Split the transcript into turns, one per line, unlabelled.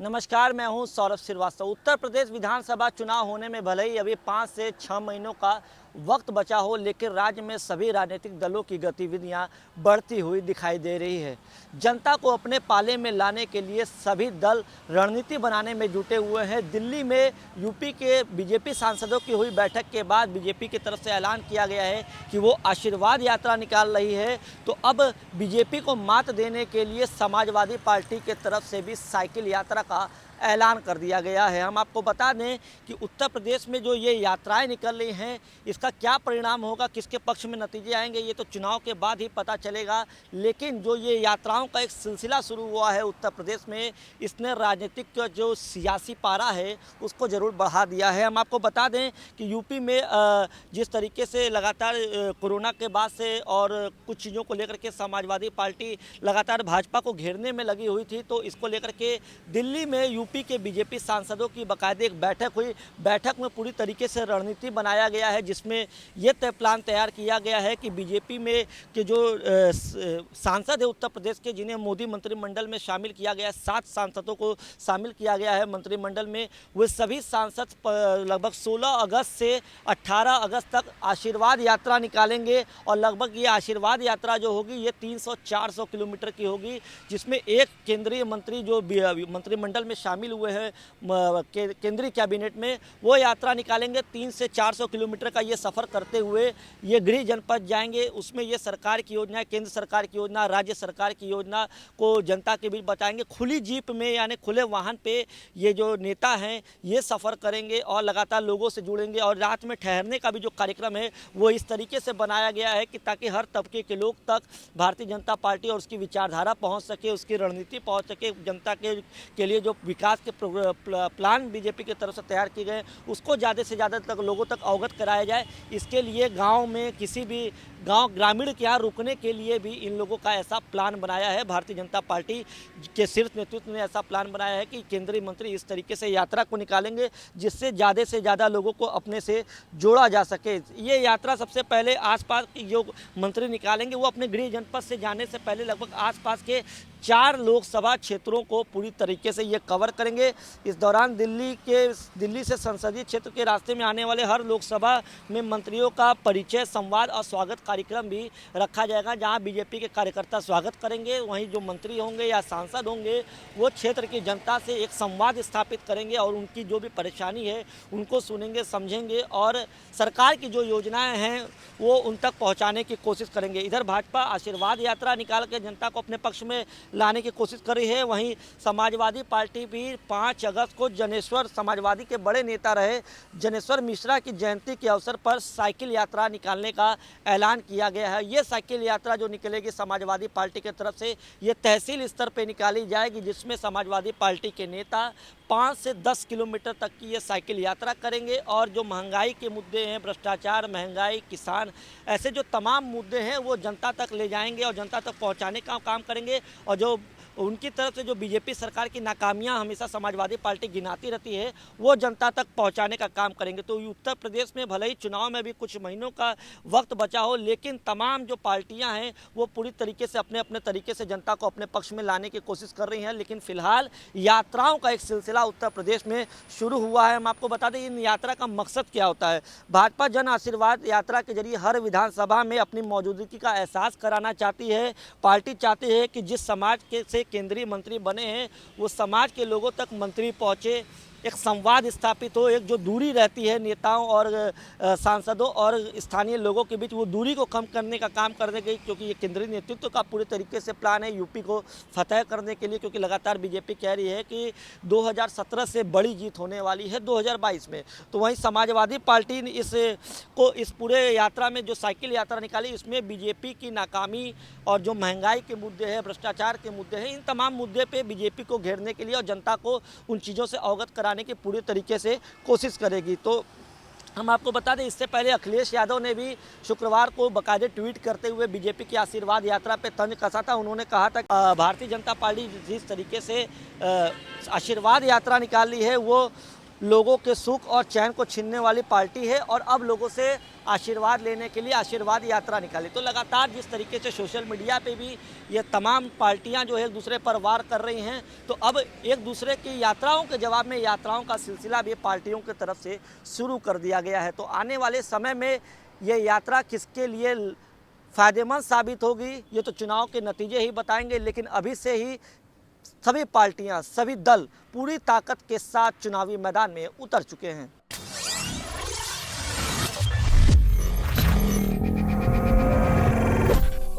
नमस्कार, मैं हूं सौरभ श्रीवास्तव। उत्तर प्रदेश विधानसभा चुनाव होने में भले ही अभी 5 से 6 महीनों का वक्त बचा हो, लेकिन राज्य में सभी राजनीतिक दलों की गतिविधियां बढ़ती हुई दिखाई दे रही है। जनता को अपने पाले में लाने के लिए सभी दल रणनीति बनाने में जुटे हुए हैं। दिल्ली में यूपी के बीजेपी सांसदों की हुई बैठक के बाद बीजेपी की तरफ से ऐलान किया गया है कि वो आशीर्वाद यात्रा निकाल रही है। तो अब बीजेपी को मात देने के लिए समाजवादी पार्टी की तरफ से भी साइकिल यात्रा का ऐलान कर दिया गया है। हम आपको बता दें कि उत्तर प्रदेश में जो ये यात्राएं निकल रही हैं, इसका क्या परिणाम होगा, किसके पक्ष में नतीजे आएंगे, ये तो चुनाव के बाद ही पता चलेगा। लेकिन जो ये यात्राओं का एक सिलसिला शुरू हुआ है उत्तर प्रदेश में, इसने राजनीतिक का जो सियासी पारा है उसको ज़रूर बढ़ा दिया है। हम आपको बता दें कि यूपी में जिस तरीके से लगातार कोरोना के बाद से और कुछ चीज़ों को लेकर के समाजवादी पार्टी लगातार भाजपा को घेरने में लगी हुई थी, तो इसको लेकर के दिल्ली में यूपी के बीजेपी सांसदों की बाकायदे एक बैठक हुई। बैठक में पूरी तरीके से रणनीति बनाया गया है, जिसमें ये प्लान तैयार किया गया है कि बीजेपी में के जो सांसद है उत्तर प्रदेश के, जिन्हें मोदी मंत्रिमंडल में शामिल किया गया है, 7 सांसदों को शामिल किया गया है मंत्रिमंडल में, वे सभी सांसद लगभग 16 अगस्त से 18 अगस्त तक आशीर्वाद यात्रा निकालेंगे। और लगभग ये आशीर्वाद यात्रा जो होगी ये 300-400 किलोमीटर की होगी, जिसमें एक केंद्रीय मंत्री जो मंत्रिमंडल में शामिल हुए हैं केंद्रीय कैबिनेट में, वो यात्रा निकालेंगे। 300 से 400 किलोमीटर का ये सफ़र करते हुए ये गृह जनपद जाएंगे। उसमें ये सरकार की योजना, केंद्र सरकार की योजना, राज्य सरकार की योजना को जनता के बीच बताएंगे। खुली जीप में यानी खुले वाहन पे ये जो नेता हैं ये सफ़र करेंगे और लगातार लोगों से जुड़ेंगे। और रात में ठहरने का भी जो कार्यक्रम है वो इस तरीके से बनाया गया है कि ताकि हर तबके के लोग तक भारतीय जनता पार्टी और उसकी विचारधारा पहुँच सके, उसकी रणनीति पहुँच सके। जनता के लिए जो विकास के प्लान बीजेपी की तरफ से तैयार किए गए उसको ज़्यादा से ज़्यादा तक लोगों तक अवगत कराया जाए। इसके लिए गांव में किसी भी ग्रामीण के यहाँ रुकने के लिए भी इन लोगों का ऐसा प्लान बनाया है। भारतीय जनता पार्टी के शीर्ष नेतृत्व ने ऐसा प्लान बनाया है कि केंद्रीय मंत्री इस तरीके से यात्रा को निकालेंगे जिससे ज़्यादा से ज़्यादा लोगों को अपने से जोड़ा जा सके। ये यात्रा सबसे पहले आसपास की जो मंत्री निकालेंगे वो अपने गृह जनपद से जाने से पहले लगभग आसपास के 4 लोकसभा क्षेत्रों को पूरी तरीके से ये कवर करेंगे। इस दौरान दिल्ली से संसदीय क्षेत्र के रास्ते में आने वाले हर लोकसभा में मंत्रियों का परिचय, संवाद और स्वागत कार्यक्रम भी रखा जाएगा, जहां बीजेपी के कार्यकर्ता स्वागत करेंगे। वहीं जो मंत्री होंगे या सांसद होंगे वो क्षेत्र की जनता से एक संवाद स्थापित करेंगे और उनकी जो भी परेशानी है उनको सुनेंगे, समझेंगे और सरकार की जो योजनाएं हैं वो उन तक पहुँचाने की कोशिश करेंगे। इधर भाजपा आशीर्वाद यात्रा निकाल के जनता को अपने पक्ष में लाने की कोशिश कर रही है। वहीं समाजवादी पार्टी भी 5 अगस्त को जनेश्वर, समाजवादी के बड़े नेता रहे जनेश्वर मिश्रा की जयंती के अवसर पर साइकिल यात्रा निकालने का ऐलान किया गया है। ये साइकिल यात्रा जो निकलेगी समाजवादी पार्टी की तरफ से, ये तहसील स्तर पर निकाली जाएगी, जिसमें समाजवादी पार्टी के नेता 5 से 10 किलोमीटर तक की ये साइकिल यात्रा करेंगे। और जो महंगाई के मुद्दे हैं, भ्रष्टाचार, महंगाई, किसान, ऐसे जो तमाम मुद्दे हैं वो जनता तक ले जाएंगे और जनता तक पहुंचाने का काम करेंगे। और जो उनकी तरफ से जो बीजेपी सरकार की नाकामियां हमेशा समाजवादी पार्टी गिनाती रहती है वो जनता तक पहुंचाने का काम करेंगे। तो उत्तर प्रदेश में भले ही चुनाव में भी कुछ महीनों का वक्त बचा हो, लेकिन तमाम जो पार्टियां हैं वो पूरी तरीके से अपने अपने तरीके से जनता को अपने पक्ष में लाने की कोशिश कर रही हैं। लेकिन फिलहाल यात्राओं का एक सिलसिला उत्तर प्रदेश में शुरू हुआ है। हम आपको बता दें इन यात्रा का मकसद क्या होता है। भाजपा जन आशीर्वाद यात्रा के जरिए हर विधानसभा में अपनी मौजूदगी का एहसास कराना चाहती है। पार्टी चाहती है कि जिस समाज के से केंद्रीय मंत्री बने हैं वो समाज के लोगों तक मंत्री पहुंचे, एक संवाद स्थापित हो। एक जो दूरी रहती है नेताओं और सांसदों और स्थानीय लोगों के बीच, वो दूरी को कम करने का काम करने के, क्योंकि ये केंद्रीय नेतृत्व का पूरे तरीके से प्लान है यूपी को फतह करने के लिए। क्योंकि लगातार बीजेपी कह रही है कि 2017 से बड़ी जीत होने वाली है 2022 में। तो वहीं समाजवादी पार्टी ने इस पूरे यात्रा में जो साइकिल यात्रा निकाली, इसमें बीजेपी की नाकामी और जो महंगाई के मुद्दे हैं, भ्रष्टाचार के मुद्दे हैं, इन तमाम मुद्दे पर बीजेपी को घेरने के लिए और जनता को उन चीज़ों से अवगत कराने की पूरी तरीके से कोशिश करेगी। तो हम आपको बता दें इससे पहले अखिलेश यादव ने भी शुक्रवार को बाकायदे ट्वीट करते हुए बीजेपी की आशीर्वाद यात्रा पे तंज कसा था। उन्होंने कहा था भारतीय जनता पार्टी जिस तरीके से आशीर्वाद यात्रा निकाल ली है वो लोगों के सुख और चैन को छीनने वाली पार्टी है और अब लोगों से आशीर्वाद लेने के लिए आशीर्वाद यात्रा निकाली। तो लगातार जिस तरीके से सोशल मीडिया पे भी ये तमाम पार्टियां जो है एक दूसरे पर वार कर रही हैं, तो अब एक दूसरे की यात्राओं के जवाब में यात्राओं का सिलसिला भी पार्टियों की तरफ से शुरू कर दिया गया है। तो आने वाले समय में ये यात्रा किसके लिए फ़ायदेमंद साबित होगी, ये तो चुनाव के नतीजे ही बताएंगे। लेकिन अभी से ही सभी पार्टियां, सभी दल पूरी ताकत के साथ चुनावी मैदान में उतर चुके हैं।